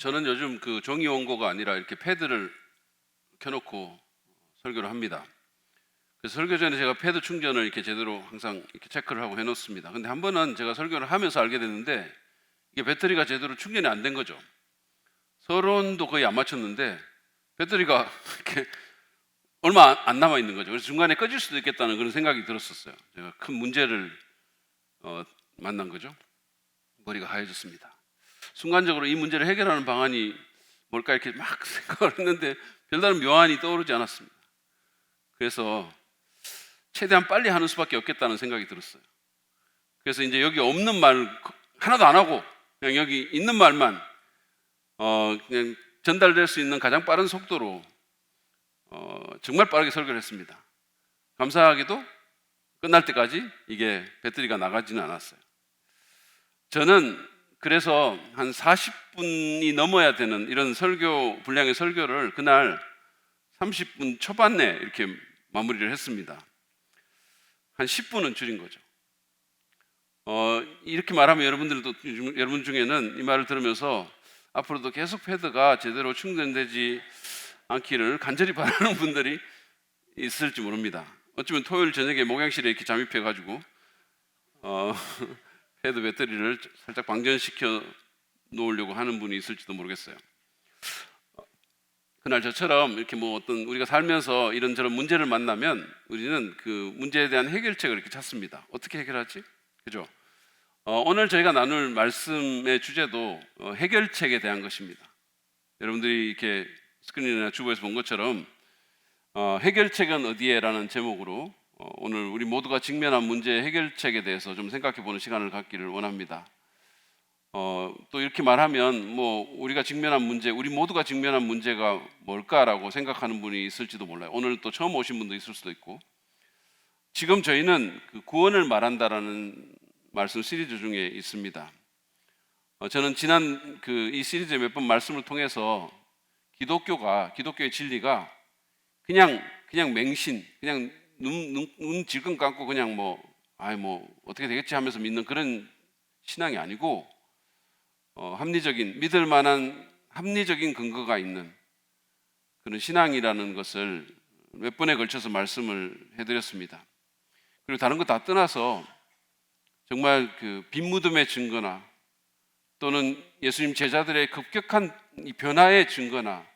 저는 요즘 그 종이 원고가 아니라 이렇게 패드를 켜놓고 설교를 합니다. 그래서 설교 전에 제가 패드 충전을 이렇게 제대로 항상 이렇게 체크를 하고 해놓습니다. 근데 한 번은 제가 설교를 하면서 알게 됐는데 이게 배터리가 제대로 충전이 안 된 거죠. 서론도 거의 안 맞췄는데 배터리가 이렇게 얼마 안 남아 있는 거죠. 그래서 중간에 꺼질 수도 있겠다는 그런 생각이 들었었어요. 제가 큰 문제를 만난 거죠. 머리가 하얘졌습니다. 순간적으로 이 문제를 해결하는 방안이 뭘까 이렇게 막 생각을 했는데 별다른 묘안이 떠오르지 않았습니다. 그래서 최대한 빨리 하는 수밖에 없겠다는 생각이 들었어요. 그래서 이제 여기 없는 말 하나도 안 하고 그냥 여기 있는 말만 그냥 전달될 수 있는 가장 빠른 속도로 정말 빠르게 설교를 했습니다. 감사하게도 끝날 때까지 이게 배터리가 나가지는 않았어요. 저는 그래서 한 40분이 넘어야 되는 이런 설교 분량의 설교를 그날 30분 초반에 이렇게 마무리를 했습니다. 한 10분은 줄인 거죠. 이렇게 말하면 여러분 중에는 이 말을 들으면서 앞으로도 계속 패드가 제대로 충전되지 않기를 간절히 바라는 분들이 있을지 모릅니다. 어쩌면 토요일 저녁에 목양실에 이렇게 잠입해가지고 패드 배터리를 살짝 방전시켜 놓으려고 하는 분이 있을지도 모르겠어요. 그날 저처럼 이렇게 어떤 우리가 살면서 이런저런 문제를 만나면 우리는 그 문제에 대한 해결책을 이렇게 찾습니다. 어떻게 해결하지? 그죠? 오늘 저희가 나눌 말씀의 주제도 해결책에 대한 것입니다. 여러분들이 이렇게 스크린이나 주보에서 본 것처럼 해결책은 어디에라는 제목으로 오늘 우리 모두가 직면한 문제의 해결책에 대해서 좀 생각해보는 시간을 갖기를 원합니다. 또 이렇게 말하면 우리가 직면한 문제, 우리 모두가 직면한 문제가 뭘까라고 생각하는 분이 있을지도 몰라요. 오늘 또 처음 오신 분도 있을 수도 있고. 지금 저희는 그 구원을 말한다라는 말씀 시리즈 중에 있습니다. 저는 지난 이 시리즈의 몇 번 말씀을 통해서 기독교의 진리가 그냥 맹신, 그냥 눈 질끈 감고 그냥 어떻게 되겠지 하면서 믿는 그런 신앙이 아니고 믿을 만한 합리적인 근거가 있는 그런 신앙이라는 것을 몇 번에 걸쳐서 말씀을 해드렸습니다. 그리고 다른 거 다 떠나서 정말 그 빈무덤의 증거나 또는 예수님 제자들의 급격한 변화의 증거나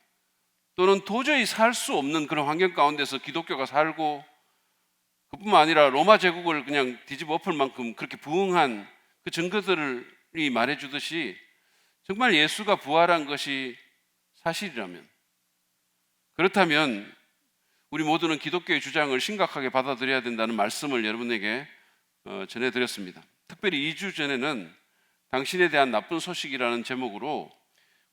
또는 도저히 살 수 없는 그런 환경 가운데서 기독교가 살고 그뿐만 아니라 로마 제국을 그냥 뒤집어 엎을 만큼 그렇게 부흥한 그 증거들이 말해주듯이 정말 예수가 부활한 것이 사실이라면, 그렇다면 우리 모두는 기독교의 주장을 심각하게 받아들여야 된다는 말씀을 여러분에게 전해드렸습니다. 특별히 2주 전에는 당신에 대한 나쁜 소식이라는 제목으로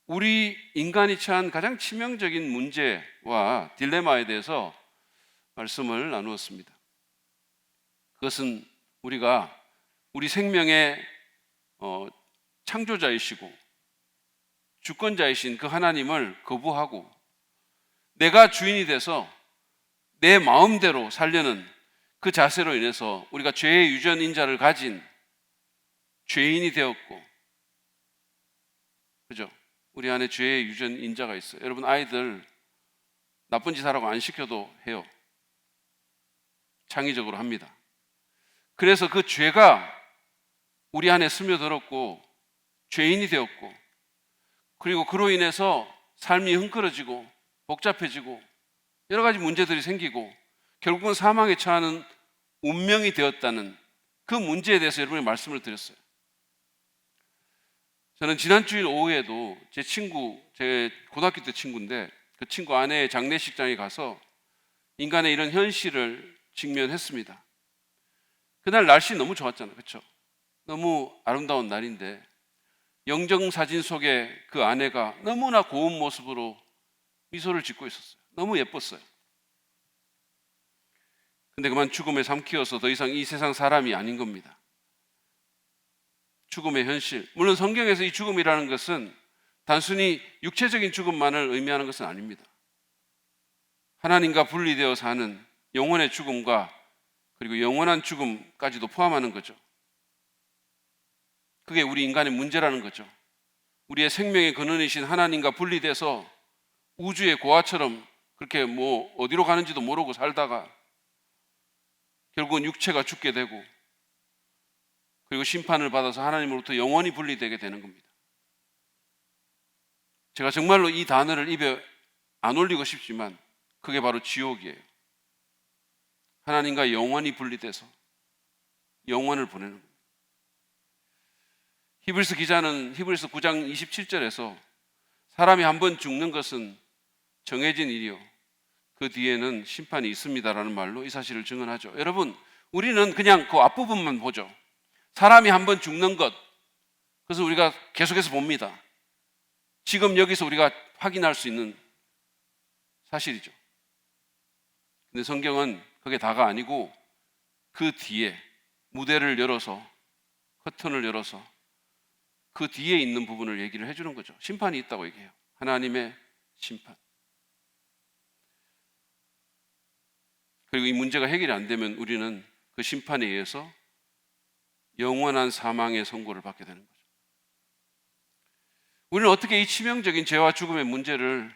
우리 인간이 처한 가장 치명적인 문제와 딜레마에 대해서 말씀을 나누었습니다. 그것은 우리가 우리 생명의 창조자이시고 주권자이신 그 하나님을 거부하고 내가 주인이 돼서 내 마음대로 살려는 그 자세로 인해서 우리가 죄의 유전인자를 가진 죄인이 되었고, 그죠? 우리 안에 죄의 유전인자가 있어요. 여러분 아이들 나쁜 짓 하라고 안 시켜도 해요. 창의적으로 합니다. 그래서 그 죄가 우리 안에 스며들었고 죄인이 되었고, 그리고 그로 인해서 삶이 흥그러지고 복잡해지고 여러 가지 문제들이 생기고 결국은 사망에 처하는 운명이 되었다는 그 문제에 대해서 여러분이 말씀을 드렸어요. 저는 지난 주일 오후에도 제 고등학교 때 친구인데 그 친구 아내의 장례식장에 가서 인간의 이런 현실을 직면했습니다. 그날 날씨 너무 좋았잖아요. 그렇죠? 너무 아름다운 날인데 영정사진 속에 그 아내가 너무나 고운 모습으로 미소를 짓고 있었어요. 너무 예뻤어요. 근데 그만 죽음에 삼키어서 더 이상 이 세상 사람이 아닌 겁니다. 죽음의 현실. 물론 성경에서 이 죽음이라는 것은 단순히 육체적인 죽음만을 의미하는 것은 아닙니다. 하나님과 분리되어 사는 영혼의 죽음과 그리고 영원한 죽음까지도 포함하는 거죠. 그게 우리 인간의 문제라는 거죠. 우리의 생명의 근원이신 하나님과 분리돼서 우주의 고아처럼 그렇게 뭐 어디로 가는지도 모르고 살다가 결국은 육체가 죽게 되고 그리고 심판을 받아서 하나님으로부터 영원히 분리되게 되는 겁니다. 제가 정말로 이 단어를 입에 안 올리고 싶지만 그게 바로 지옥이에요. 하나님과 영원히 분리돼서 영원을 보내는 겁니다. 히브리서 기자는 히브리서 9장 27절에서 사람이 한 번 죽는 것은 정해진 일이요 그 뒤에는 심판이 있습니다라는 말로 이 사실을 증언하죠. 여러분, 우리는 그냥 그 앞부분만 보죠. 사람이 한 번 죽는 것, 그래서 우리가 계속해서 봅니다. 지금 여기서 우리가 확인할 수 있는 사실이죠. 근데 성경은 그게 다가 아니고 그 뒤에 무대를 열어서 커튼을 열어서 그 뒤에 있는 부분을 얘기를 해주는 거죠. 심판이 있다고 얘기해요. 하나님의 심판. 그리고 이 문제가 해결이 안 되면 우리는 그 심판에 의해서 영원한 사망의 선고를 받게 되는 거죠. 우리는 어떻게 이 치명적인 죄와 죽음의 문제를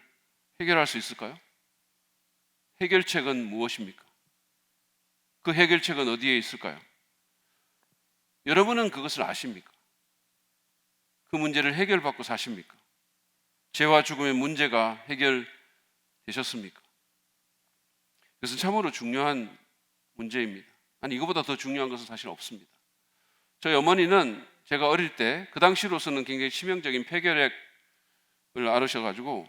해결할 수 있을까요? 해결책은 무엇입니까? 그 해결책은 어디에 있을까요? 여러분은 그것을 아십니까? 그 문제를 해결받고 사십니까? 죄와 죽음의 문제가 해결되셨습니까? 그것은 참으로 중요한 문제입니다. 아니, 이거보다 더 중요한 것은 사실 없습니다. 저희 어머니는 제가 어릴 때 그 당시로서는 굉장히 치명적인 폐결핵을 앓으셔가지고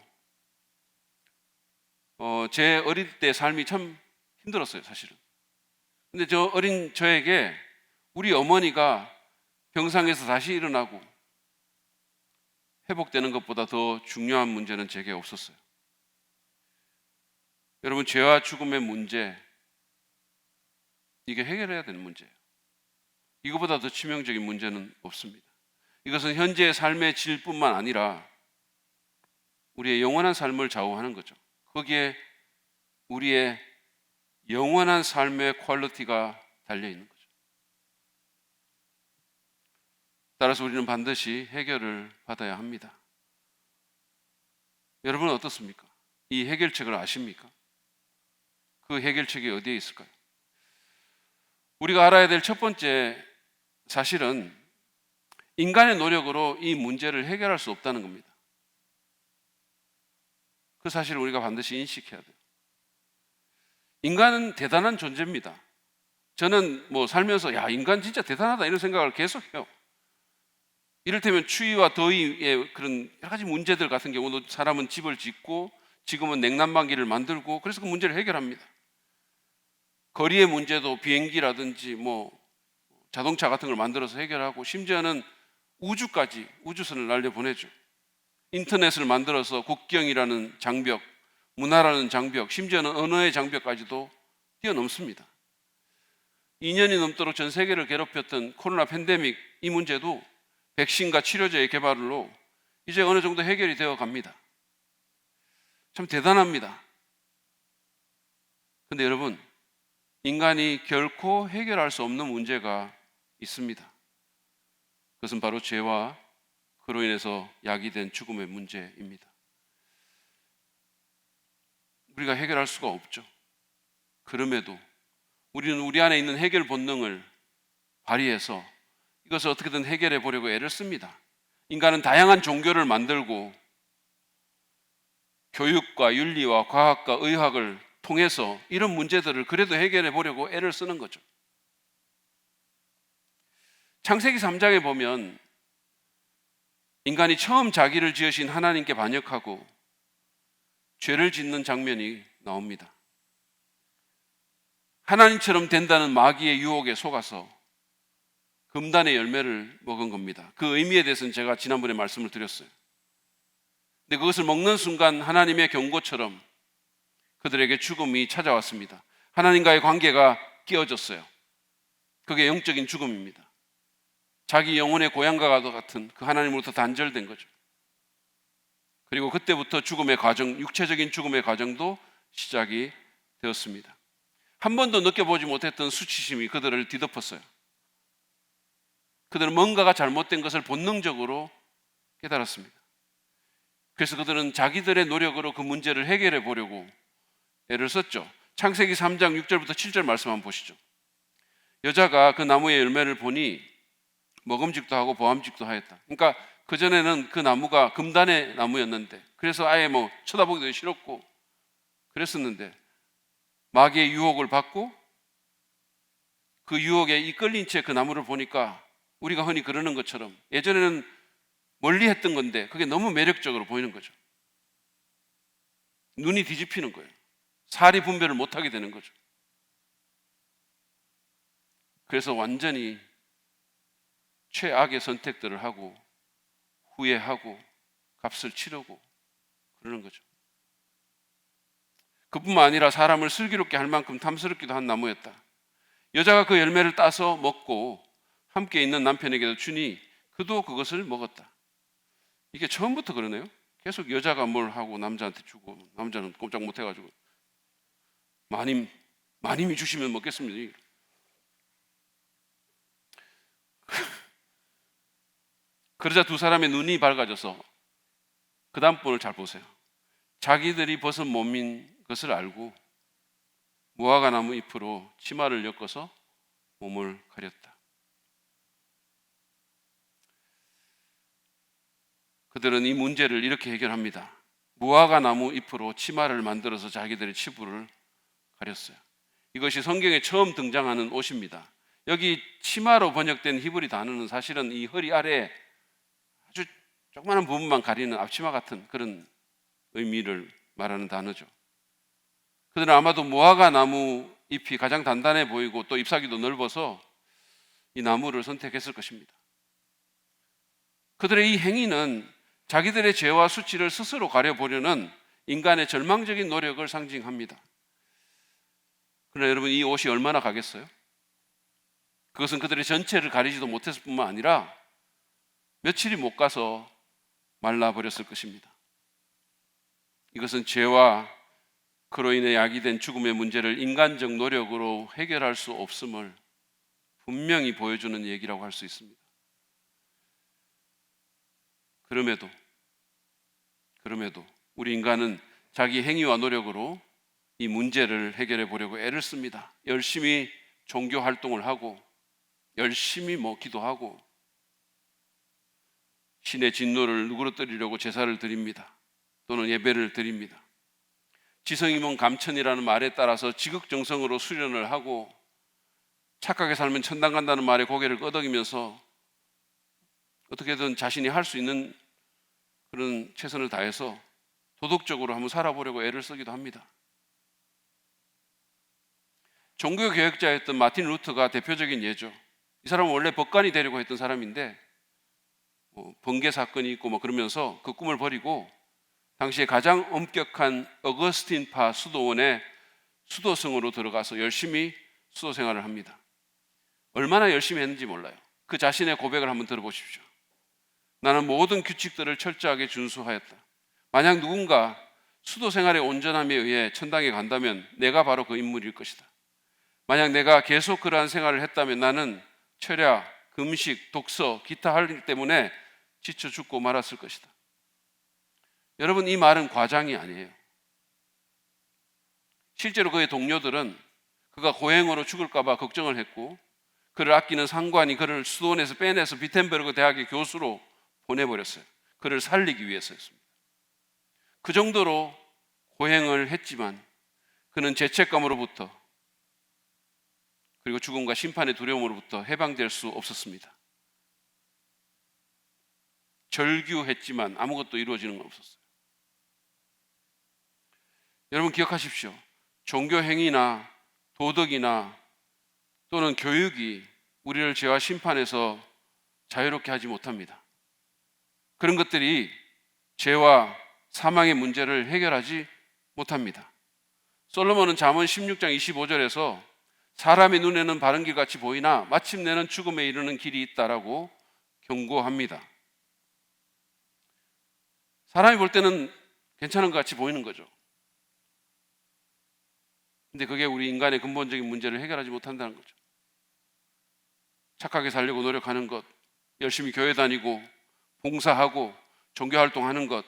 제 어릴 때 삶이 참 힘들었어요, 사실은. 근데 저 어린 저에게 우리 어머니가 병상에서 다시 일어나고 회복되는 것보다 더 중요한 문제는 제게 없었어요. 여러분, 죄와 죽음의 문제, 이게 해결해야 되는 문제예요. 이거보다 더 치명적인 문제는 없습니다. 이것은 현재의 삶의 질뿐만 아니라 우리의 영원한 삶을 좌우하는 거죠. 거기에 우리의 영원한 삶의 퀄리티가 달려있는 거죠. 따라서 우리는 반드시 해결을 받아야 합니다. 여러분은 어떻습니까? 이 해결책을 아십니까? 그 해결책이 어디에 있을까요? 우리가 알아야 될 첫 번째 사실은 인간의 노력으로 이 문제를 해결할 수 없다는 겁니다. 그 사실을 우리가 반드시 인식해야 돼요. 인간은 대단한 존재입니다. 저는 살면서 인간 진짜 대단하다 이런 생각을 계속해요. 이를테면 추위와 더위의 그런 여러 가지 문제들 같은 경우도 사람은 집을 짓고 지금은 냉난방기를 만들고 그래서 그 문제를 해결합니다. 거리의 문제도 비행기라든지 자동차 같은 걸 만들어서 해결하고 심지어는 우주까지 우주선을 날려보내죠. 인터넷을 만들어서 국경이라는 장벽, 문화라는 장벽, 심지어는 언어의 장벽까지도 뛰어넘습니다. 2년이 넘도록 전 세계를 괴롭혔던 코로나 팬데믹, 이 문제도 백신과 치료제의 개발로 이제 어느 정도 해결이 되어 갑니다. 참 대단합니다. 그런데 여러분, 인간이 결코 해결할 수 없는 문제가 있습니다. 그것은 바로 죄와 그로 인해서 야기된 죽음의 문제입니다. 우리가 해결할 수가 없죠. 그럼에도 우리는 우리 안에 있는 해결 본능을 발휘해서 이것을 어떻게든 해결해 보려고 애를 씁니다. 인간은 다양한 종교를 만들고 교육과 윤리와 과학과 의학을 통해서 이런 문제들을 그래도 해결해 보려고 애를 쓰는 거죠. 창세기 3장에 보면 인간이 처음 자기를 지으신 하나님께 반역하고 죄를 짓는 장면이 나옵니다. 하나님처럼 된다는 마귀의 유혹에 속아서 금단의 열매를 먹은 겁니다. 그 의미에 대해서는 제가 지난번에 말씀을 드렸어요. 근데 그것을 먹는 순간 하나님의 경고처럼 그들에게 죽음이 찾아왔습니다. 하나님과의 관계가 깨어졌어요. 그게 영적인 죽음입니다. 자기 영혼의 고향과 같은 그 하나님으로부터 단절된 거죠. 그리고 그때부터 죽음의 과정, 육체적인 죽음의 과정도 시작이 되었습니다. 한 번도 느껴보지 못했던 수치심이 그들을 뒤덮었어요. 그들은 뭔가가 잘못된 것을 본능적으로 깨달았습니다. 그래서 그들은 자기들의 노력으로 그 문제를 해결해 보려고 애를 썼죠. 창세기 3장 6절부터 7절 말씀 한번 보시죠. 여자가 그 나무의 열매를 보니 먹음직도 하고 보암직도 하였다. 그러니까 그전에는 그 나무가 금단의 나무였는데, 그래서 아예 뭐 쳐다보기도 싫었고 그랬었는데, 마귀의 유혹을 받고 그 유혹에 이끌린 채 그 나무를 보니까 우리가 흔히 그러는 것처럼 예전에는 멀리 했던 건데 그게 너무 매력적으로 보이는 거죠. 눈이 뒤집히는 거예요. 사리 분별을 못하게 되는 거죠. 그래서 완전히 최악의 선택들을 하고 후회하고 값을 치르고 그러는 거죠. 그뿐만 아니라 사람을 슬기롭게 할 만큼 탐스럽기도 한 나무였다. 여자가 그 열매를 따서 먹고 함께 있는 남편에게도 주니 그도 그것을 먹었다. 이게 처음부터 그러네요. 계속 여자가 뭘 하고 남자한테 주고 남자는 꼼짝 못 해가지고 마님이 주시면 먹겠습니다. 그러자 두 사람의 눈이 밝아져서 그 다음 부분을 잘 보세요. 자기들이 벗은 몸인 것을 알고 무화과 나무 잎으로 치마를 엮어서 몸을 가렸다. 그들은 이 문제를 이렇게 해결합니다. 무화과 나무 잎으로 치마를 만들어서 자기들의 치부를 가렸어요. 이것이 성경에 처음 등장하는 옷입니다. 여기 치마로 번역된 히브리 단어는 사실은 이 허리 아래 아주 조그마한 부분만 가리는 앞치마 같은 그런 의미를 말하는 단어죠. 그들은 아마도 무화과 나무 잎이 가장 단단해 보이고 또 잎사귀도 넓어서 이 나무를 선택했을 것입니다. 그들의 이 행위는 자기들의 죄와 수치를 스스로 가려보려는 인간의 절망적인 노력을 상징합니다. 그러나 여러분, 이 옷이 얼마나 가겠어요? 그것은 그들의 전체를 가리지도 못했을 뿐만 아니라 며칠이 못 가서 말라버렸을 것입니다. 이것은 죄와 그로 인해 야기된 죽음의 문제를 인간적 노력으로 해결할 수 없음을 분명히 보여주는 얘기라고 할 수 있습니다. 그럼에도 우리 인간은 자기 행위와 노력으로 이 문제를 해결해 보려고 애를 씁니다. 열심히 종교 활동을 하고 열심히 기도하고 신의 진노를 누그러뜨리려고 제사를 드립니다. 또는 예배를 드립니다. 지성이면 감천이라는 말에 따라서 지극정성으로 수련을 하고 착하게 살면 천당 간다는 말에 고개를 끄덕이면서 어떻게든 자신이 할 수 있는 그런 최선을 다해서 도덕적으로 한번 살아보려고 애를 쓰기도 합니다. 종교개혁자였던 마틴 루터가 대표적인 예죠. 이 사람은 원래 법관이 되려고 했던 사람인데 번개 사건이 있고 그러면서 그 꿈을 버리고 당시에 가장 엄격한 어거스틴파 수도원의 수도성으로 들어가서 열심히 수도 생활을 합니다. 얼마나 열심히 했는지 몰라요. 그 자신의 고백을 한번 들어보십시오. 나는 모든 규칙들을 철저하게 준수하였다. 만약 누군가 수도 생활의 온전함에 의해 천당에 간다면 내가 바로 그 인물일 것이다. 만약 내가 계속 그러한 생활을 했다면 나는 철야, 금식, 독서, 기타 할 일 때문에 지쳐 죽고 말았을 것이다. 여러분, 이 말은 과장이 아니에요. 실제로 그의 동료들은 그가 고행으로 죽을까 봐 걱정을 했고 그를 아끼는 상관이 그를 수도원에서 빼내서 비텐베르그 대학의 교수로 보내버렸어요. 그를 살리기 위해서였습니다. 그 정도로 고행을 했지만 그는 죄책감으로부터 그리고 죽음과 심판의 두려움으로부터 해방될 수 없었습니다. 절규했지만 아무것도 이루어지는 건 없었어요. 여러분 기억하십시오. 종교 행위나 도덕이나 또는 교육이 우리를 죄와 심판에서 자유롭게 하지 못합니다. 그런 것들이 죄와 사망의 문제를 해결하지 못합니다. 솔로몬은 잠언 16장 25절에서 사람의 눈에는 바른 길 같이 보이나 마침내는 죽음에 이르는 길이 있다라고 경고합니다. 사람이 볼 때는 괜찮은 것 같이 보이는 거죠. 근데 그게 우리 인간의 근본적인 문제를 해결하지 못한다는 거죠. 착하게 살려고 노력하는 것, 열심히 교회 다니고 봉사하고 종교활동하는 것,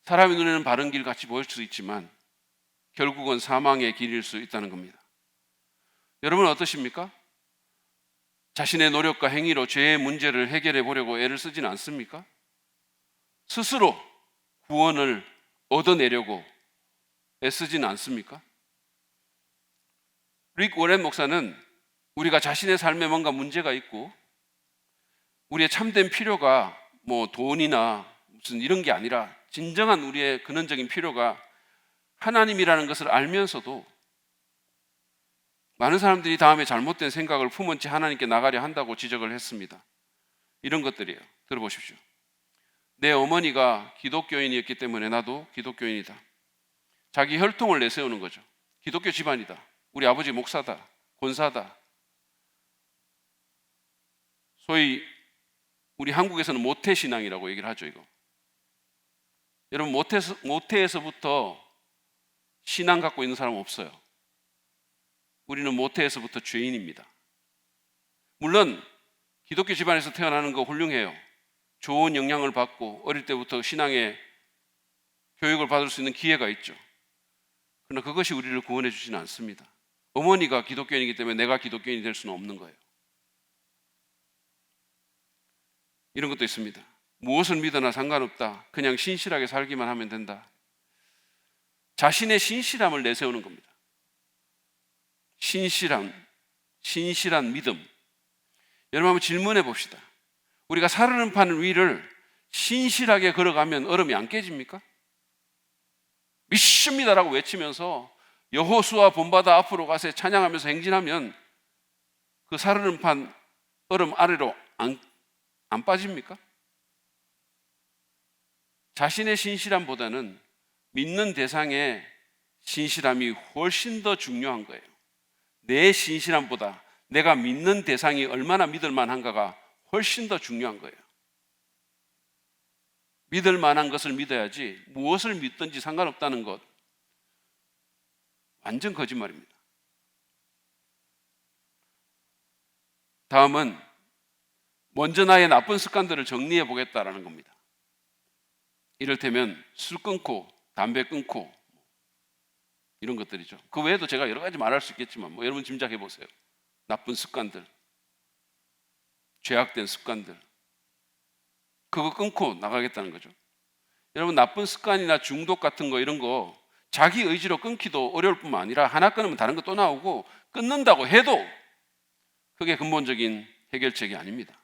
사람의 눈에는 바른 길 같이 보일 수 있지만 결국은 사망의 길일 수 있다는 겁니다. 여러분은 어떠십니까? 자신의 노력과 행위로 죄의 문제를 해결해 보려고 애를 쓰지는 않습니까? 스스로 구원을 얻어내려고 애쓰지는 않습니까? 릭 워렌 목사는 우리가 자신의 삶에 뭔가 문제가 있고 우리의 참된 필요가 뭐 돈이나 무슨 이런 게 아니라 진정한 우리의 근원적인 필요가 하나님이라는 것을 알면서도 많은 사람들이 다음에 잘못된 생각을 품은 채 하나님께 나가려 한다고 지적을 했습니다. 이런 것들이에요. 들어보십시오. 내 어머니가 기독교인이었기 때문에 나도 기독교인이다. 자기 혈통을 내세우는 거죠. 기독교 집안이다. 우리 아버지 목사다. 권사다. 소위 우리 한국에서는 모태신앙이라고 얘기를 하죠. 이거. 여러분 모태에서부터 신앙 갖고 있는 사람 없어요. 우리는 모태에서부터 죄인입니다. 물론 기독교 집안에서 태어나는 거 훌륭해요. 좋은 영향을 받고 어릴 때부터 신앙의 교육을 받을 수 있는 기회가 있죠. 그러나 그것이 우리를 구원해 주지는 않습니다. 어머니가 기독교인이기 때문에 내가 기독교인이 될 수는 없는 거예요. 이런 것도 있습니다. 무엇을 믿으나 상관없다. 그냥 신실하게 살기만 하면 된다. 자신의 신실함을 내세우는 겁니다. 신실한 믿음. 여러분 한번 질문해 봅시다. 우리가 사르는 판 위를 신실하게 걸어가면 얼음이 안 깨집니까? 믿습니다라고 외치면서 여호수아 본바다 앞으로 가서 찬양하면서 행진하면 그 사르는 판 얼음 아래로 안 빠집니까? 자신의 신실함보다는 믿는 대상의 신실함이 훨씬 더 중요한 거예요. 내 신실함보다 내가 믿는 대상이 얼마나 믿을 만한가가 훨씬 더 중요한 거예요. 믿을 만한 것을 믿어야지 무엇을 믿든지 상관없다는 것, 완전 거짓말입니다. 다음은 먼저 나의 나쁜 습관들을 정리해 보겠다라는 겁니다. 이를테면 술 끊고 담배 끊고 이런 것들이죠. 그 외에도 제가 여러 가지 말할 수 있겠지만 여러분 짐작해 보세요. 나쁜 습관들, 죄악된 습관들, 그거 끊고 나가겠다는 거죠. 여러분 나쁜 습관이나 중독 같은 거 이런 거 자기 의지로 끊기도 어려울 뿐만 아니라 하나 끊으면 다른 거 또 나오고 끊는다고 해도 그게 근본적인 해결책이 아닙니다.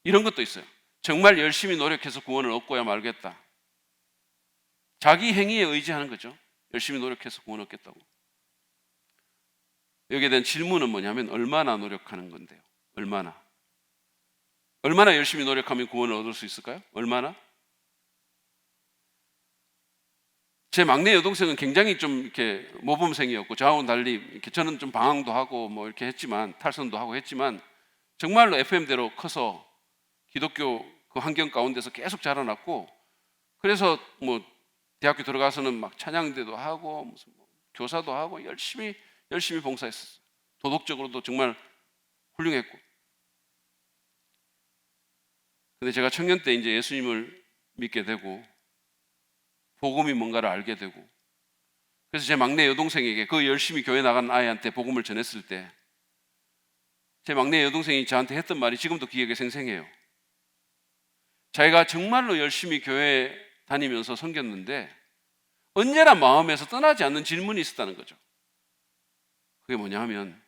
이런 것도 있어요. 정말 열심히 노력해서 구원을 얻고야 말겠다. 자기 행위에 의지하는 거죠. 열심히 노력해서 구원 얻겠다고. 여기에 대한 질문은 뭐냐면 얼마나 노력하는 건데요. 얼마나 열심히 노력하면 구원을 얻을 수 있을까요? 얼마나? 제 막내 여동생은 굉장히 좀 이렇게 모범생이었고 저하고는 달리 이렇게 저는 좀 방황도 하고 이렇게 했지만 탈선도 하고 했지만 정말로 FM대로 커서 기독교 그 환경 가운데서 계속 자라났고 그래서 대학교 들어가서는 막 찬양대도 하고 무슨 교사도 하고 열심히 봉사했었어요. 도덕적으로도 정말 훌륭했고. 근데 제가 청년 때 이제 예수님을 믿게 되고 복음이 뭔가를 알게 되고 그래서 제 막내 여동생에게 그 열심히 교회 나간 아이한테 복음을 전했을 때 제 막내 여동생이 저한테 했던 말이 지금도 기억에 생생해요. 자기가 정말로 열심히 교회 다니면서 섬겼는데 언제나 마음에서 떠나지 않는 질문이 있었다는 거죠. 그게 뭐냐 하면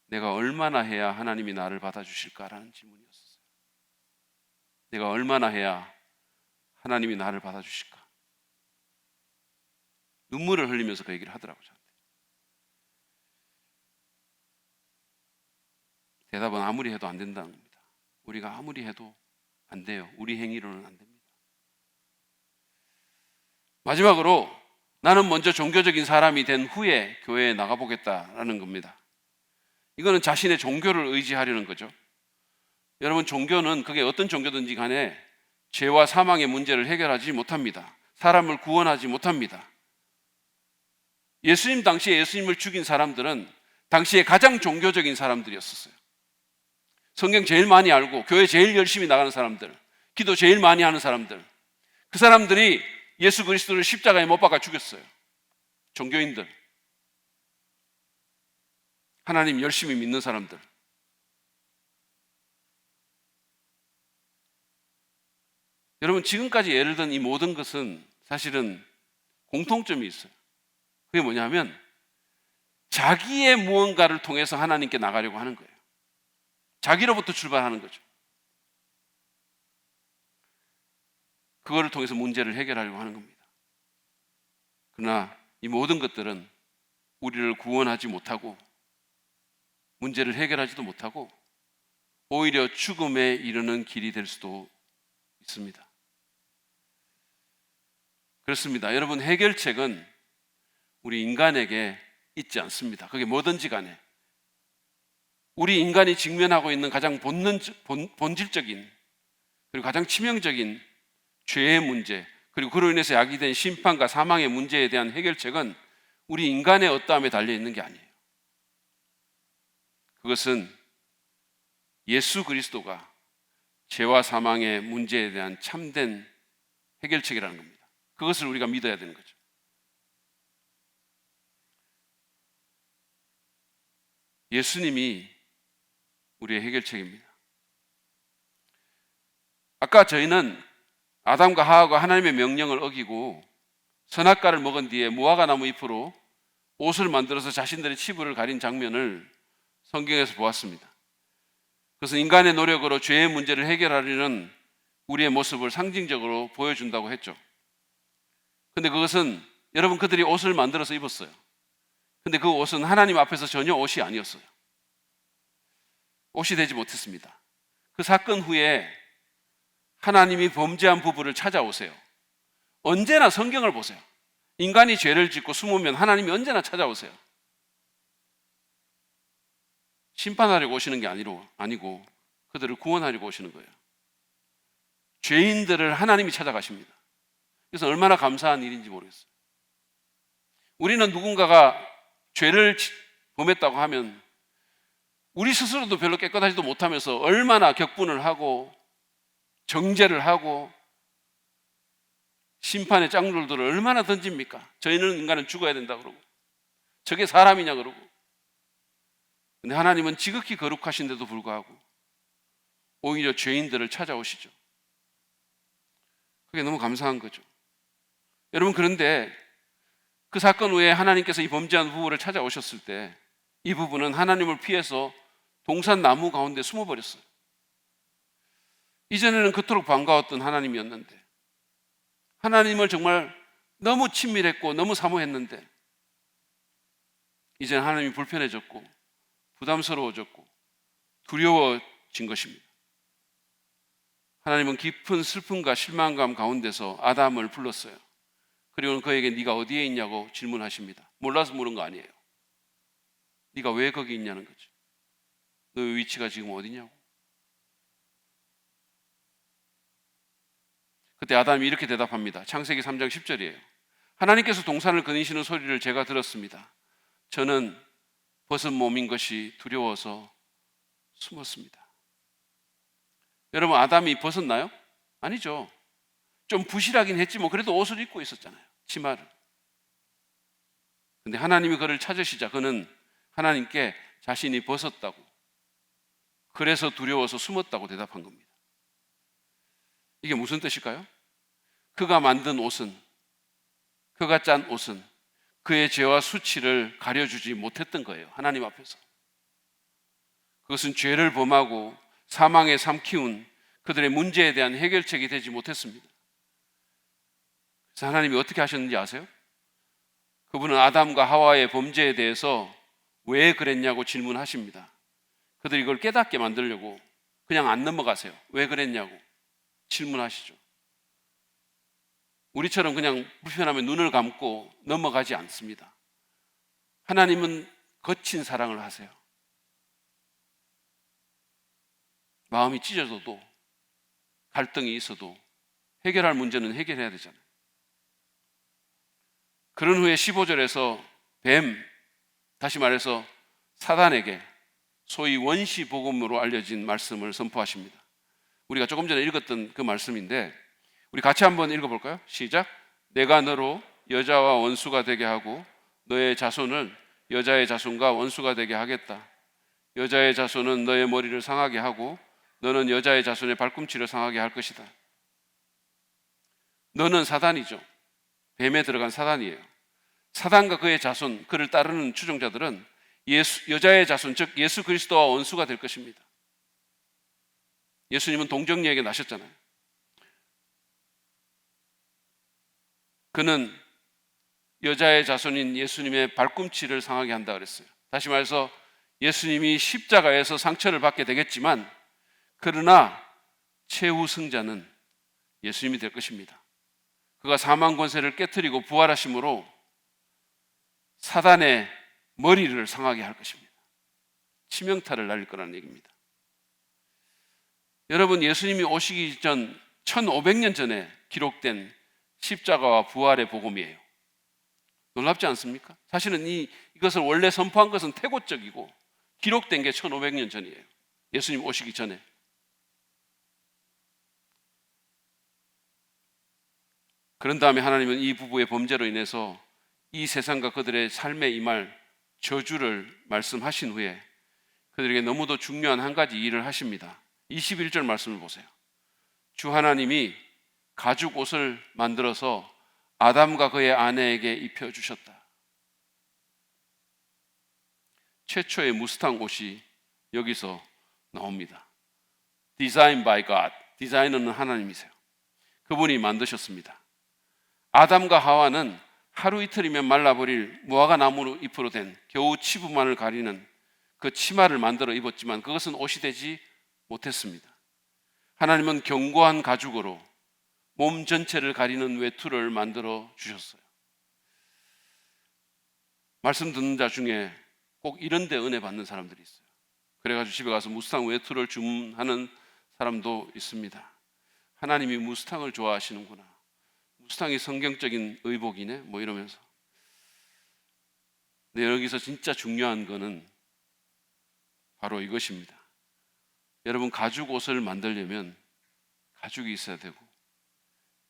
내가 얼마나 해야 하나님이 나를 받아주실까라는 질문이었어요. 내가 얼마나 해야 하나님이 나를 받아주실까? 눈물을 흘리면서 그 얘기를 하더라고요. 저한테. 대답은 아무리 해도 안 된다는 겁니다. 우리가 아무리 해도 안 돼요. 우리 행위로는 안 됩니다. 마지막으로 나는 먼저 종교적인 사람이 된 후에 교회에 나가보겠다라는 겁니다. 이거는 자신의 종교를 의지하려는 거죠. 여러분 종교는 그게 어떤 종교든지 간에 죄와 사망의 문제를 해결하지 못합니다. 사람을 구원하지 못합니다. 예수님 당시에 예수님을 죽인 사람들은 당시에 가장 종교적인 사람들이었어요. 성경 제일 많이 알고 교회 제일 열심히 나가는 사람들, 기도 제일 많이 하는 사람들. 그 사람들이 예수 그리스도를 십자가에 못 박아 죽였어요. 종교인들, 하나님 열심히 믿는 사람들. 여러분, 지금까지 예를 든 이 모든 것은 사실은 공통점이 있어요. 그게 뭐냐면 자기의 무언가를 통해서 하나님께 나가려고 하는 거예요. 자기로부터 출발하는 거죠. 그거를 통해서 문제를 해결하려고 하는 겁니다. 그러나 이 모든 것들은 우리를 구원하지 못하고 문제를 해결하지도 못하고 오히려 죽음에 이르는 길이 될 수도 있습니다. 그렇습니다. 여러분, 해결책은 우리 인간에게 있지 않습니다. 그게 뭐든지 간에 우리 인간이 직면하고 있는 가장 본질적인 그리고 가장 치명적인 죄의 문제, 그리고 그로 인해서 야기된 심판과 사망의 문제에 대한 해결책은 우리 인간의 어떠함에 달려있는 게 아니에요. 그것은 예수 그리스도가 죄와 사망의 문제에 대한 참된 해결책이라는 겁니다. 그것을 우리가 믿어야 되는 거죠. 예수님이 우리의 해결책입니다. 아까 저희는 아담과 하와가 하나님의 명령을 어기고 선악과를 먹은 뒤에 무화과 나무 잎으로 옷을 만들어서 자신들의 치부를 가린 장면을 성경에서 보았습니다. 그것은 인간의 노력으로 죄의 문제를 해결하려는 우리의 모습을 상징적으로 보여준다고 했죠. 근데 그것은 여러분, 그들이 옷을 만들어서 입었어요. 근데 그 옷은 하나님 앞에서 전혀 옷이 아니었어요. 옷이 되지 못했습니다. 그 사건 후에 하나님이 범죄한 부부를 찾아오세요. 언제나 성경을 보세요. 인간이 죄를 짓고 숨으면 하나님이 언제나 찾아오세요. 심판하려고 오시는 게 아니고 그들을 구원하려고 오시는 거예요. 죄인들을 하나님이 찾아가십니다. 그래서 얼마나 감사한 일인지 모르겠어요. 우리는 누군가가 죄를 범했다고 하면 우리 스스로도 별로 깨끗하지도 못하면서 얼마나 격분을 하고 정죄를 하고 심판의 짱돌들을 얼마나 던집니까? 저희는 인간은 죽어야 된다 그러고 저게 사람이냐 그러고. 근데 하나님은 지극히 거룩하신데도 불구하고 오히려 죄인들을 찾아오시죠. 그게 너무 감사한 거죠. 여러분, 그런데 그 사건 후에 하나님께서 이 범죄한 부부를 찾아오셨을 때 이 부부는 하나님을 피해서 동산 나무 가운데 숨어버렸어요. 이전에는 그토록 반가웠던 하나님이었는데, 하나님을 정말 너무 친밀했고 너무 사모했는데 이제는 하나님이 불편해졌고 부담스러워졌고 두려워진 것입니다. 하나님은 깊은 슬픔과 실망감 가운데서 아담을 불렀어요. 그리고 그에게 네가 어디에 있냐고 질문하십니다. 몰라서 물은 거 아니에요. 네가 왜 거기 있냐는 거죠. 너의 위치가 지금 어디냐고. 그때 아담이 이렇게 대답합니다. 창세기 3장 10절이에요. 하나님께서 동산을 거니시는 소리를 제가 들었습니다. 저는 벗은 몸인 것이 두려워서 숨었습니다. 여러분, 아담이 벗었나요? 아니죠. 좀 부실하긴 했지 뭐 그래도 옷을 입고 있었잖아요. 치마를. 근데 하나님이 그를 찾으시자 그는 하나님께 자신이 벗었다고, 그래서 두려워서 숨었다고 대답한 겁니다. 이게 무슨 뜻일까요? 그가 만든 옷은, 그가 짠 옷은 그의 죄와 수치를 가려주지 못했던 거예요. 하나님 앞에서. 그것은 죄를 범하고 사망에 삼키운 그들의 문제에 대한 해결책이 되지 못했습니다. 그래서 하나님이 어떻게 하셨는지 아세요? 그분은 아담과 하와의 범죄에 대해서 왜 그랬냐고 질문하십니다. 그들이 이걸 깨닫게 만들려고 그냥 안 넘어가세요. 왜 그랬냐고 질문하시죠. 우리처럼 그냥 불편하면 눈을 감고 넘어가지 않습니다. 하나님은 거친 사랑을 하세요. 마음이 찢어져도 갈등이 있어도 해결할 문제는 해결해야 되잖아요. 그런 후에 15절에서 다시 말해서 사단에게 소위 원시 복음으로 알려진 말씀을 선포하십니다. 우리가 조금 전에 읽었던 그 말씀인데, 우리 같이 한번 읽어볼까요? 시작. 내가 너로 여자와 원수가 되게 하고 너의 자손을 여자의 자손과 원수가 되게 하겠다. 여자의 자손은 너의 머리를 상하게 하고 너는 여자의 자손의 발꿈치를 상하게 할 것이다. 너는 사단이죠. 뱀에 들어간 사단이에요. 사단과 그의 자손, 그를 따르는 추종자들은 여자의 자손, 즉 예수 그리스도와 원수가 될 것입니다. 예수님은 동정녀에게 나셨잖아요. 그는 여자의 자손인 예수님의 발꿈치를 상하게 한다 그랬어요. 다시 말해서 예수님이 십자가에서 상처를 받게 되겠지만 그러나 최후 승자는 예수님이 될 것입니다. 그가 사망 권세를 깨트리고 부활하심으로 사단의 머리를 상하게 할 것입니다. 치명타를 날릴 거라는 얘기입니다. 여러분, 예수님이 오시기 전 1500년 전에 기록된 십자가와 부활의 복음이에요. 놀랍지 않습니까? 사실은 이것을 원래 선포한 것은 태고적이고 기록된 게 1500년 전이에요. 예수님 오시기 전에. 그런 다음에 하나님은 이 부부의 범죄로 인해서 이 세상과 그들의 삶에 임할 저주를 말씀하신 후에 그들에게 너무도 중요한 한 가지 일을 하십니다. 21절 말씀을 보세요. 주 하나님이 가죽 옷을 만들어서 아담과 그의 아내에게 입혀주셨다. 최초의 무스탕 옷이 여기서 나옵니다. Designed by God. 디자이너는 하나님이세요. 그분이 만드셨습니다. 아담과 하와는 하루 이틀이면 말라버릴 무화과 나무 잎으로 된 겨우 치부만을 가리는 그 치마를 만들어 입었지만 그것은 옷이 되지 못했습니다. 하나님은 견고한 가죽으로 몸 전체를 가리는 외투를 만들어 주셨어요. 말씀 듣는 자 중에 꼭 이런 데 은혜 받는 사람들이 있어요. 그래가지고 집에 가서 무스탕 외투를 주문하는 사람도 있습니다. 하나님이 무스탕을 좋아하시는구나. 무스탕이 성경적인 의복이네 뭐 이러면서. 근데 여기서 진짜 중요한 거는 바로 이것입니다. 여러분, 가죽 옷을 만들려면 가죽이 있어야 되고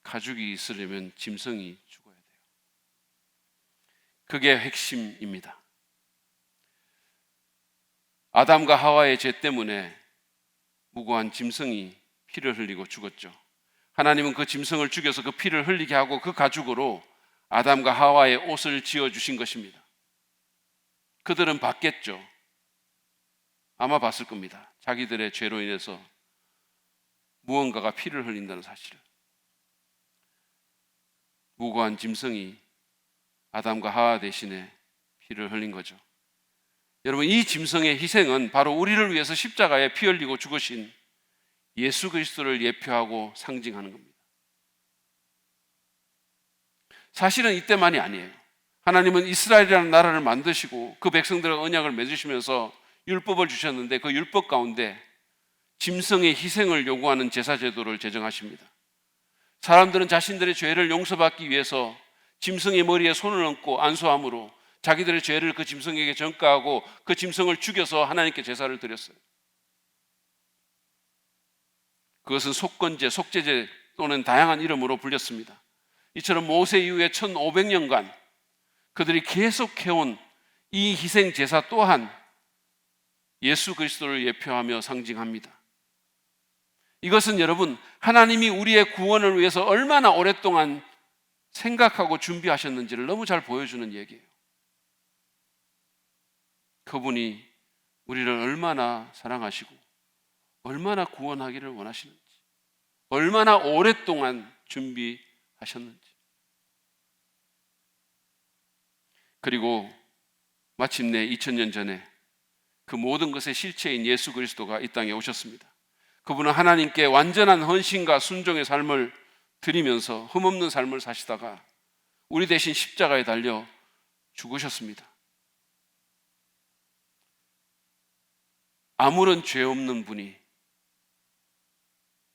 가죽이 있으려면 짐승이 죽어야 돼요. 그게 핵심입니다. 아담과 하와의 죄 때문에 무고한 짐승이 피를 흘리고 죽었죠. 하나님은 그 짐승을 죽여서 그 피를 흘리게 하고 그 가죽으로 아담과 하와의 옷을 지어주신 것입니다. 그들은 봤겠죠. 아마 봤을 겁니다. 자기들의 죄로 인해서 무언가가 피를 흘린다는 사실을. 무고한 짐승이 아담과 하와 대신에 피를 흘린 거죠. 여러분, 이 짐승의 희생은 바로 우리를 위해서 십자가에 피 흘리고 죽으신 예수 그리스도를 예표하고 상징하는 겁니다. 사실은 이때만이 아니에요. 하나님은 이스라엘이라는 나라를 만드시고 그 백성들과 언약을 맺으시면서 율법을 주셨는데 그 율법 가운데 짐승의 희생을 요구하는 제사 제도를 제정하십니다. 사람들은 자신들의 죄를 용서받기 위해서 짐승의 머리에 손을 얹고 안수함으로 자기들의 죄를 그 짐승에게 전가하고 그 짐승을 죽여서 하나님께 제사를 드렸어요. 그것은 속건제, 속죄제 또는 다양한 이름으로 불렸습니다. 이처럼 모세 이후에 1500년간 그들이 계속해온 이 희생 제사 또한 예수 그리스도를 예표하며 상징합니다. 이것은 여러분, 하나님이 우리의 구원을 위해서 얼마나 오랫동안 생각하고 준비하셨는지를 너무 잘 보여주는 얘기예요. 그분이 우리를 얼마나 사랑하시고 얼마나 구원하기를 원하시는지, 얼마나 오랫동안 준비하셨는지. 그리고 마침내 2000년 전에 그 모든 것의 실체인 예수 그리스도가 이 땅에 오셨습니다. 그분은 하나님께 완전한 헌신과 순종의 삶을 드리면서 흠없는 삶을 사시다가 우리 대신 십자가에 달려 죽으셨습니다. 아무런 죄 없는 분이,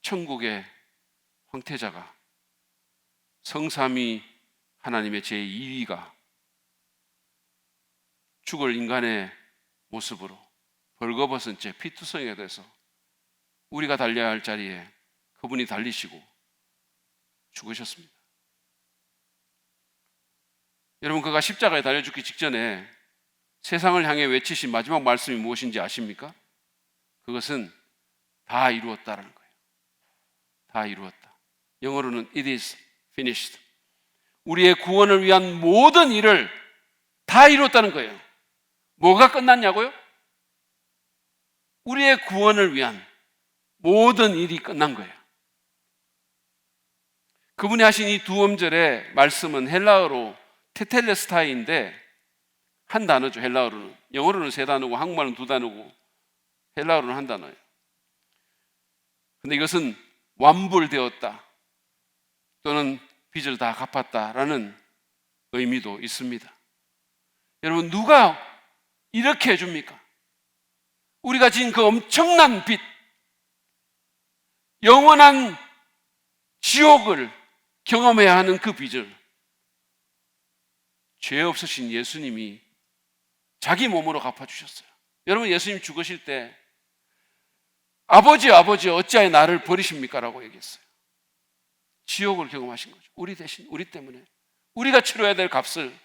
천국의 황태자가, 성삼위 하나님의 제2위가 죽을 인간의 모습으로 벌거벗은 채 피투성이가 돼서 우리가 달려야 할 자리에 그분이 달리시고 죽으셨습니다. 여러분, 그가 십자가에 달려 죽기 직전에 세상을 향해 외치신 마지막 말씀이 무엇인지 아십니까? 그것은 다 이루었다라는 거예요. 다 이루었다. 영어로는 it is finished. 우리의 구원을 위한 모든 일을 다 이루었다는 거예요. 뭐가 끝났냐고요? 우리의 구원을 위한 모든 일이 끝난 거예요. 그분이 하신 이 두 음절의 말씀은 헬라어로 테텔레스타이인데 한 단어죠. 헬라어로는. 영어로는 세 단어고 한국말은 두 단어고 헬라어로는 한 단어예요. 근데 이것은 완불되었다 또는 빚을 다 갚았다라는 의미도 있습니다. 여러분, 누가 이렇게 해줍니까? 우리가 지은 그 엄청난 빚, 영원한 지옥을 경험해야 하는 그 빚을 죄 없으신 예수님이 자기 몸으로 갚아주셨어요. 여러분, 예수님 죽으실 때 아버지 어찌하여 나를 버리십니까? 라고 얘기했어요. 지옥을 경험하신 거죠. 우리 대신, 우리 때문에 우리가 치러야 될 값을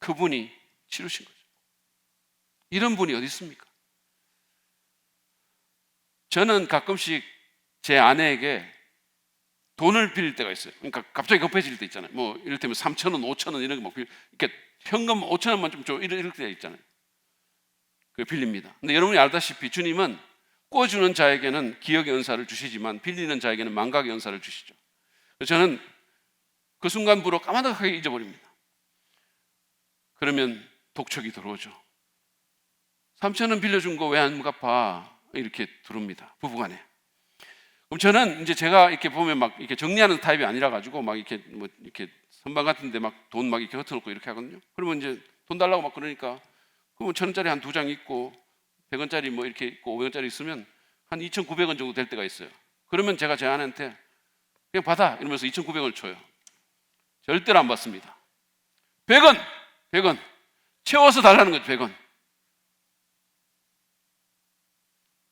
그분이 치르신 거죠. 이런 분이 어디 있습니까? 저는 가끔씩 제 아내에게 돈을 빌릴 때가 있어요. 그러니까 갑자기 급해질 때 있잖아요. 뭐 이를테면 3,000원, 5,000원 이런 거 막 이렇게 현금 5,000원만 좀 줘 이럴 때 있잖아요. 그 빌립니다. 근데 여러분이 알다시피 주님은 꿔주는 자에게는 기억의 은사를 주시지만 빌리는 자에게는 망각의 은사를 주시죠. 그래서 저는 그 순간부로 까마득하게 잊어버립니다. 그러면 독촉이 들어오죠. 3,000원 빌려준 거 왜 안 갚아? 이렇게 들어옵니다. 부부간에. 그럼 저는 이제 제가 이렇게 보면 막 이렇게 정리하는 타입이 아니라 가지고 막 이렇게 뭐 이렇게 선반 같은데 막 돈 막 이렇게 흩어놓고 이렇게 하거든요. 그러면 이제 돈 달라고 막 그러니까 그러면 1,000원짜리 한 2장 있고 100원짜리 뭐 이렇게 있고 500원짜리 있으면 한 2,900원 정도 될 때가 있어요. 그러면 제가 제 아내한테 그냥 받아 이러면서 2,900원을 줘요. 절대로 안 받습니다. 100원 채워서 달라는 거죠. 100원.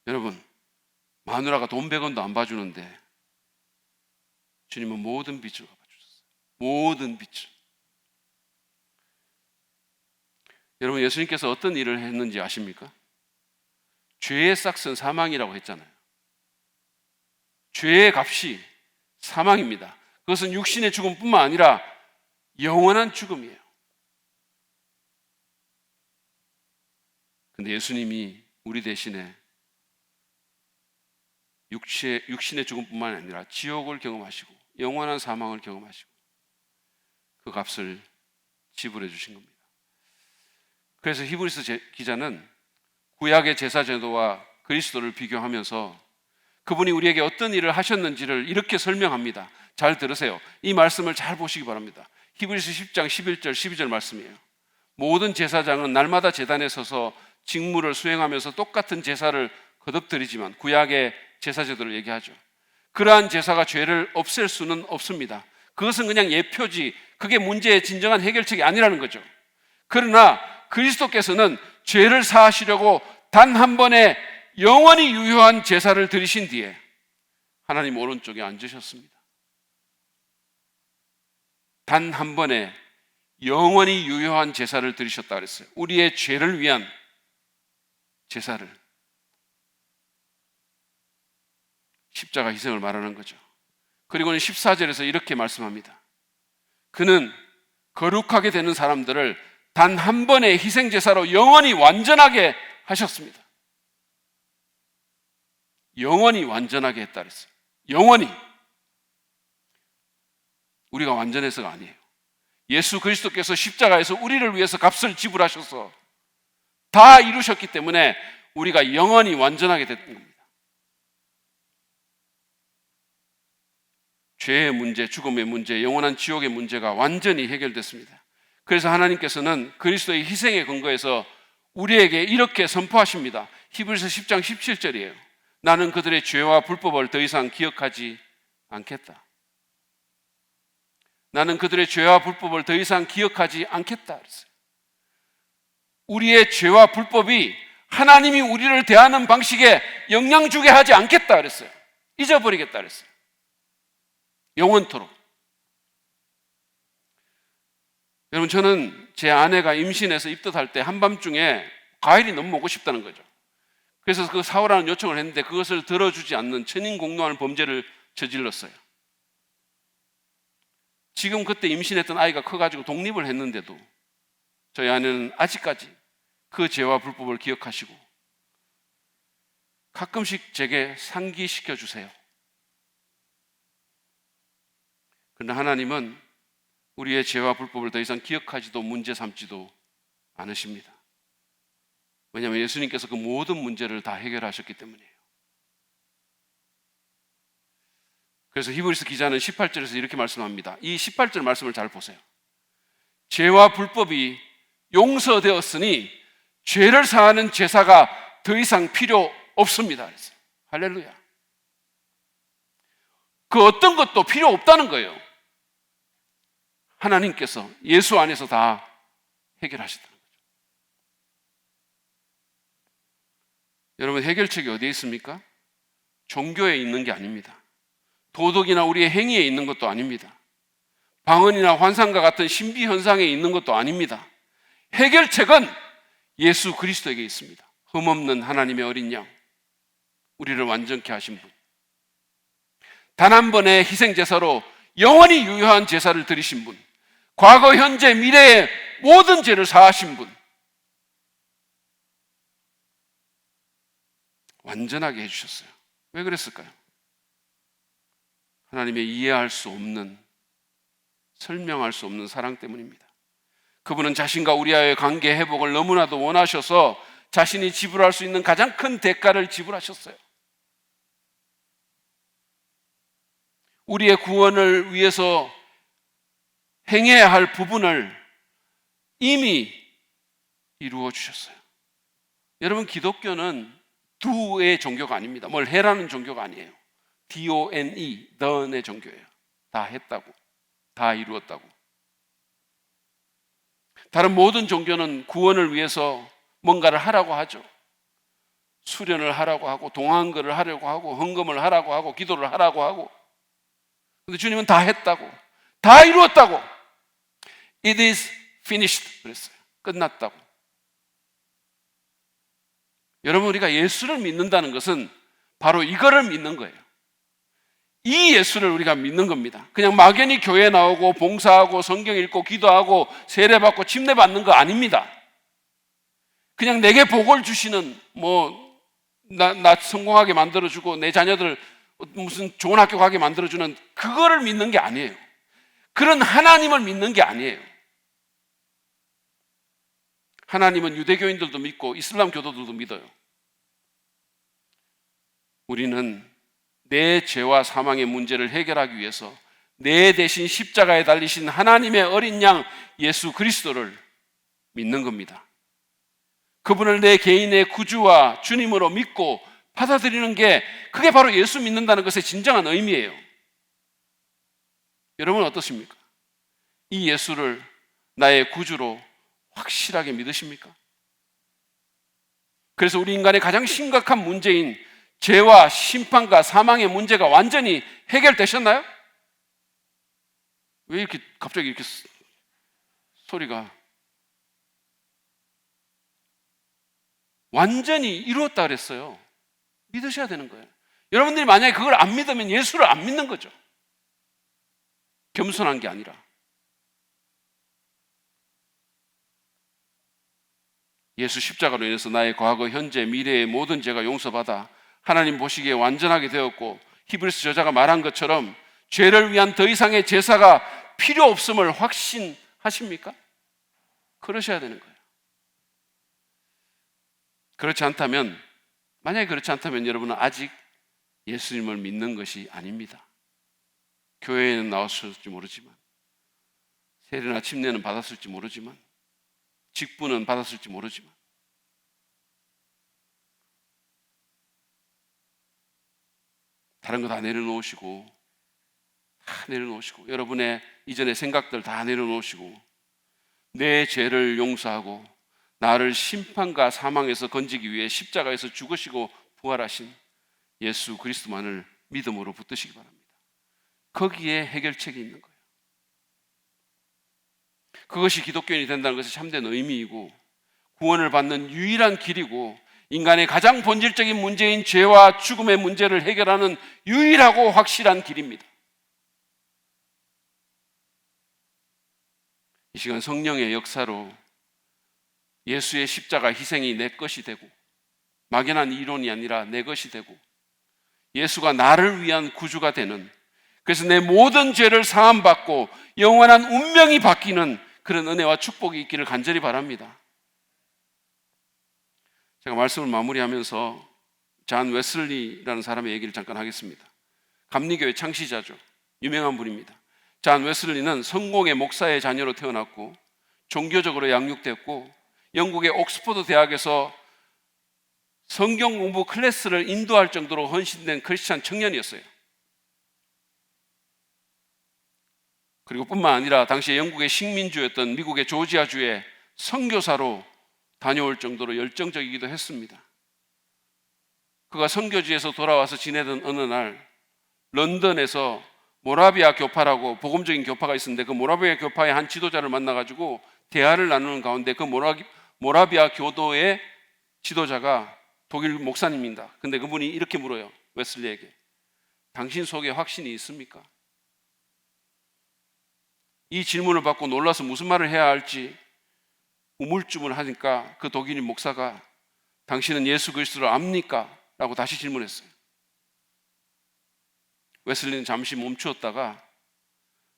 여러분, 마누라가 돈 100원도 안 봐주는데 주님은 모든 빚을 갚아주셨어요. 모든 빚을. 여러분, 예수님께서 어떤 일을 했는지 아십니까? 죄의 싹은 사망이라고 했잖아요. 죄의 값이 사망입니다. 그것은 육신의 죽음뿐만 아니라 영원한 죽음이에요. 근데 예수님이 우리 대신에 육신의 죽음뿐만 아니라 지옥을 경험하시고 영원한 사망을 경험하시고 그 값을 지불해 주신 겁니다. 그래서 히브리서 기자는 구약의 제사 제도와 그리스도를 비교하면서 그분이 우리에게 어떤 일을 하셨는지를 이렇게 설명합니다. 잘 들으세요. 이 말씀을 잘 보시기 바랍니다. 히브리서 10장 11절 12절 말씀이에요. 모든 제사장은 날마다 제단에 서서 직무를 수행하면서 똑같은 제사를 거듭드리지만 구약의 제사 제도를 얘기하죠. 그러한 제사가 죄를 없앨 수는 없습니다. 그것은 그냥 예표지 그게 문제의 진정한 해결책이 아니라는 거죠. 그러나 그리스도께서는 죄를 사하시려고 단 한 번에 영원히 유효한 제사를 드리신 뒤에 하나님 오른쪽에 앉으셨습니다. 단 한 번에 영원히 유효한 제사를 드리셨다 그랬어요. 우리의 죄를 위한 제사를. 십자가 희생을 말하는 거죠. 그리고는 14절에서 이렇게 말씀합니다. 그는 거룩하게 되는 사람들을 단 한 번의 희생제사로 영원히 완전하게 하셨습니다. 영원히 완전하게 했다 그랬어요. 영원히. 우리가 완전해서가 아니에요. 예수 그리스도께서 십자가에서 우리를 위해서 값을 지불하셔서 다 이루셨기 때문에 우리가 영원히 완전하게 됐던 겁니다. 죄의 문제, 죽음의 문제, 영원한 지옥의 문제가 완전히 해결됐습니다. 그래서 하나님께서는 그리스도의 희생에 근거해서 우리에게 이렇게 선포하십니다. 히브리서 10장 17절이에요. 나는 그들의 죄와 불법을 더 이상 기억하지 않겠다. 나는 그들의 죄와 불법을 더 이상 기억하지 않겠다 그랬어요. 우리의 죄와 불법이 하나님이 우리를 대하는 방식에 영향 주게 하지 않겠다 그랬어요. 잊어버리겠다 그랬어요. 영원토록. 여러분, 저는 제 아내가 임신해서 입덧할 때 한밤중에 과일이 너무 먹고 싶다는 거죠. 그래서 그 사오라는 요청을 했는데 그것을 들어주지 않는 천인공노하는 범죄를 저질렀어요. 지금 그때 임신했던 아이가 커가지고 독립을 했는데도 저희 아내는 아직까지 그 죄와 불법을 기억하시고 가끔씩 제게 상기시켜 주세요. 그러나 하나님은 우리의 죄와 불법을 더 이상 기억하지도 문제 삼지도 않으십니다. 왜냐하면 예수님께서 그 모든 문제를 다 해결하셨기 때문이에요. 그래서 히브리서 기자는 18절에서 이렇게 말씀합니다. 이 18절 말씀을 잘 보세요. 죄와 불법이 용서되었으니 죄를 사하는 제사가 더 이상 필요 없습니다. 그래서 할렐루야. 그 어떤 것도 필요 없다는 거예요. 하나님께서 예수 안에서 다 해결하셨다는 거죠. 여러분, 해결책이 어디에 있습니까? 종교에 있는 게 아닙니다. 도덕이나 우리의 행위에 있는 것도 아닙니다. 방언이나 환상과 같은 신비 현상에 있는 것도 아닙니다. 해결책은 예수 그리스도에게 있습니다. 흠없는 하나님의 어린 양, 우리를 완전케 하신 분, 단 한 번의 희생제사로 영원히 유효한 제사를 드리신 분, 과거, 현재, 미래의 모든 죄를 사하신 분, 완전하게 해주셨어요. 왜 그랬을까요? 하나님의 이해할 수 없는, 설명할 수 없는 사랑 때문입니다. 그분은 자신과 우리와의 관계 회복을 너무나도 원하셔서 자신이 지불할 수 있는 가장 큰 대가를 지불하셨어요. 우리의 구원을 위해서 행해야 할 부분을 이미 이루어 주셨어요. 여러분, 기독교는 do의 종교가 아닙니다. 뭘 해라는 종교가 아니에요. D-O-N-E, done의 종교예요. 다 했다고, 다 이루었다고. 다른 모든 종교는 구원을 위해서 뭔가를 하라고 하죠. 수련을 하라고 하고, 동안거를 하려고 하고, 헌금을 하라고 하고, 기도를 하라고 하고. 근데 주님은 다 했다고, 다 이루었다고. It is finished 그랬어요. 끝났다고. 여러분, 우리가 예수를 믿는다는 것은 바로 이거를 믿는 거예요. 이 예수를 우리가 믿는 겁니다. 그냥 막연히 교회 나오고 봉사하고 성경 읽고 기도하고 세례받고 침례받는 거 아닙니다. 그냥 내게 복을 주시는, 나 성공하게 만들어주고 내 자녀들 무슨 좋은 학교 가게 만들어주는 그거를 믿는 게 아니에요. 그런 하나님을 믿는 게 아니에요. 하나님은 유대교인들도 믿고 이슬람 교도들도 믿어요. 우리는 내 죄와 사망의 문제를 해결하기 위해서 내 대신 십자가에 달리신 하나님의 어린 양 예수 그리스도를 믿는 겁니다. 그분을 내 개인의 구주와 주님으로 믿고 받아들이는 게, 그게 바로 예수 믿는다는 것의 진정한 의미예요. 여러분은 어떻습니까? 이 예수를 나의 구주로 확실하게 믿으십니까? 그래서 우리 인간의 가장 심각한 문제인 죄와 심판과 사망의 문제가 완전히 해결되셨나요? 왜 이렇게 갑자기 이렇게 소리가? 완전히 이루었다 그랬어요. 믿으셔야 되는 거예요. 여러분들이 만약에 그걸 안 믿으면 예수를 안 믿는 거죠. 겸손한 게 아니라. 예수 십자가로 인해서 나의 과거, 현재, 미래의 모든 죄가 용서받아 하나님 보시기에 완전하게 되었고, 히브리서 저자가 말한 것처럼 죄를 위한 더 이상의 제사가 필요 없음을 확신하십니까? 그러셔야 되는 거예요. 만약에 그렇지 않다면 여러분은 아직 예수님을 믿는 것이 아닙니다. 교회에는 나왔을지 모르지만, 세례나 침례는 받았을지 모르지만, 직분은 받았을지 모르지만, 다른 거 다 내려놓으시고 여러분의 이전의 생각들 다 내려놓으시고 내 죄를 용서하고 나를 심판과 사망에서 건지기 위해 십자가에서 죽으시고 부활하신 예수 그리스도만을 믿음으로 붙드시기 바랍니다. 거기에 해결책이 있는 거예요. 그것이 기독교인이 된다는 것이 참된 의미이고 구원을 받는 유일한 길이고 인간의 가장 본질적인 문제인 죄와 죽음의 문제를 해결하는 유일하고 확실한 길입니다. 이 시간 성령의 역사로 예수의 십자가 희생이 내 것이 되고 막연한 이론이 아니라 내 것이 되고 예수가 나를 위한 구주가 되는, 그래서 내 모든 죄를 사함받고 영원한 운명이 바뀌는 그런 은혜와 축복이 있기를 간절히 바랍니다. 제가 말씀을 마무리하면서 잔 웨슬리라는 사람의 얘기를 잠깐 하겠습니다. 감리교의 창시자죠. 유명한 분입니다. 잔 웨슬리는 성공의 목사의 자녀로 태어났고 종교적으로 양육됐고 영국의 옥스퍼드 대학에서 성경 공부 클래스를 인도할 정도로 헌신된 크리스찬 청년이었어요. 그리고 뿐만 아니라 당시에 영국의 식민주였던 미국의 조지아주에 선교사로 다녀올 정도로 열정적이기도 했습니다. 그가 선교지에서 돌아와서 지내던 어느 날 런던에서 모라비아 교파라고 복음적인 교파가 있었는데 그 모라비아 교파의 한 지도자를 만나가지고 대화를 나누는 가운데 그 모라비아 교도의 지도자가 독일 목사님입니다. 근데 그분이 이렇게 물어요. 웨슬리에게. 당신 속에 확신이 있습니까? 이 질문을 받고 놀라서 무슨 말을 해야 할지 우물쭈물하니까 그 독일인 목사가 당신은 예수 그리스도를 압니까? 라고 다시 질문했어요. 웨슬리는 잠시 멈추었다가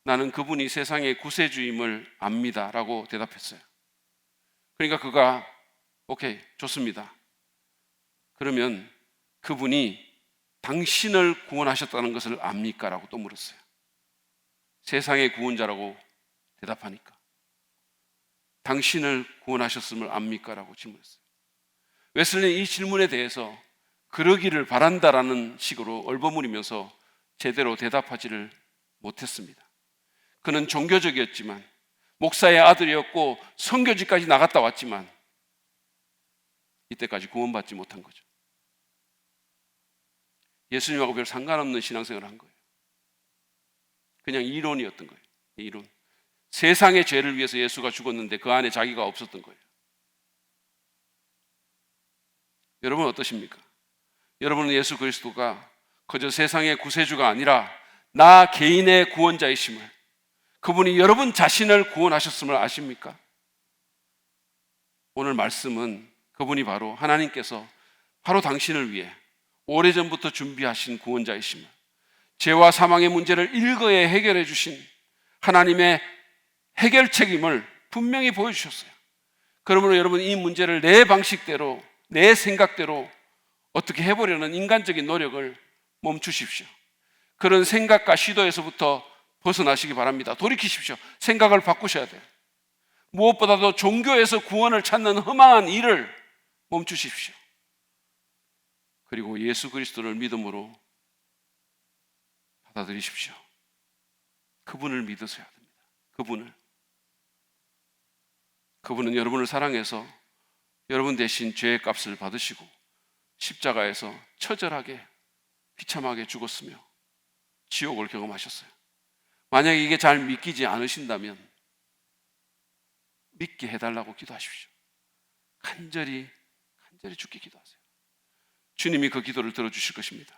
나는 그분이 세상의 구세주임을 압니다 라고 대답했어요. 그러니까 그가 오케이, 좋습니다. 그러면 그분이 당신을 구원하셨다는 것을 압니까? 라고 또 물었어요. 세상의 구원자라고 대답하니까 당신을 구원하셨음을 압니까? 라고 질문했어요. 웨슬리는 이 질문에 대해서 그러기를 바란다라는 식으로 얼버무리면서 제대로 대답하지를 못했습니다. 그는 종교적이었지만 목사의 아들이었고 선교지까지 나갔다 왔지만 이때까지 구원받지 못한 거죠. 예수님하고 별 상관없는 신앙생활을 한 거예요. 그냥 이론이었던 거예요. 이론. 세상의 죄를 위해서 예수가 죽었는데 그 안에 자기가 없었던 거예요. 여러분 어떠십니까? 여러분은 예수 그리스도가 그저 세상의 구세주가 아니라 나 개인의 구원자이심을, 그분이 여러분 자신을 구원하셨음을 아십니까? 오늘 말씀은 그분이 바로 하나님께서 바로 당신을 위해 오래전부터 준비하신 구원자이심을, 죄와 사망의 문제를 일거에 해결해 주신 하나님의 해결책임을 분명히 보여주셨어요. 그러므로 여러분 이 문제를 내 방식대로, 내 생각대로 어떻게 해보려는 인간적인 노력을 멈추십시오. 그런 생각과 시도에서부터 벗어나시기 바랍니다. 돌이키십시오. 생각을 바꾸셔야 돼요. 무엇보다도 종교에서 구원을 찾는 험한 일을 멈추십시오. 그리고 예수 그리스도를 믿음으로 받아들이십시오. 그분을 믿으셔야 됩니다. 그분은 여러분을 사랑해서 여러분 대신 죄의 값을 받으시고 십자가에서 처절하게 비참하게 죽었으며 지옥을 경험하셨어요. 만약에 이게 잘 믿기지 않으신다면 믿게 해달라고 기도하십시오. 간절히 죽게 기도하세요. 주님이 그 기도를 들어주실 것입니다.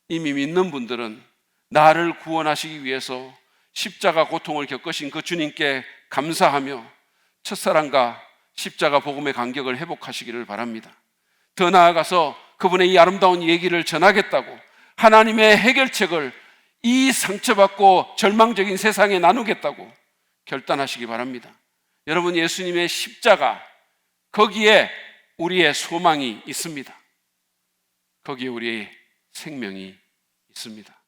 이미 믿는 분들은 나를 구원하시기 위해서 십자가 고통을 겪으신 그 주님께 감사하며 첫사랑과 십자가 복음의 간격을 회복하시기를 바랍니다. 더 나아가서 그분의 이 아름다운 얘기를 전하겠다고 하나님의 해결책을 이 상처받고 절망적인 세상에 나누겠다고 결단하시기 바랍니다. 여러분, 예수님의 십자가, 거기에 우리의 소망이 있습니다. 거기에 우리의 생명이 있습니다.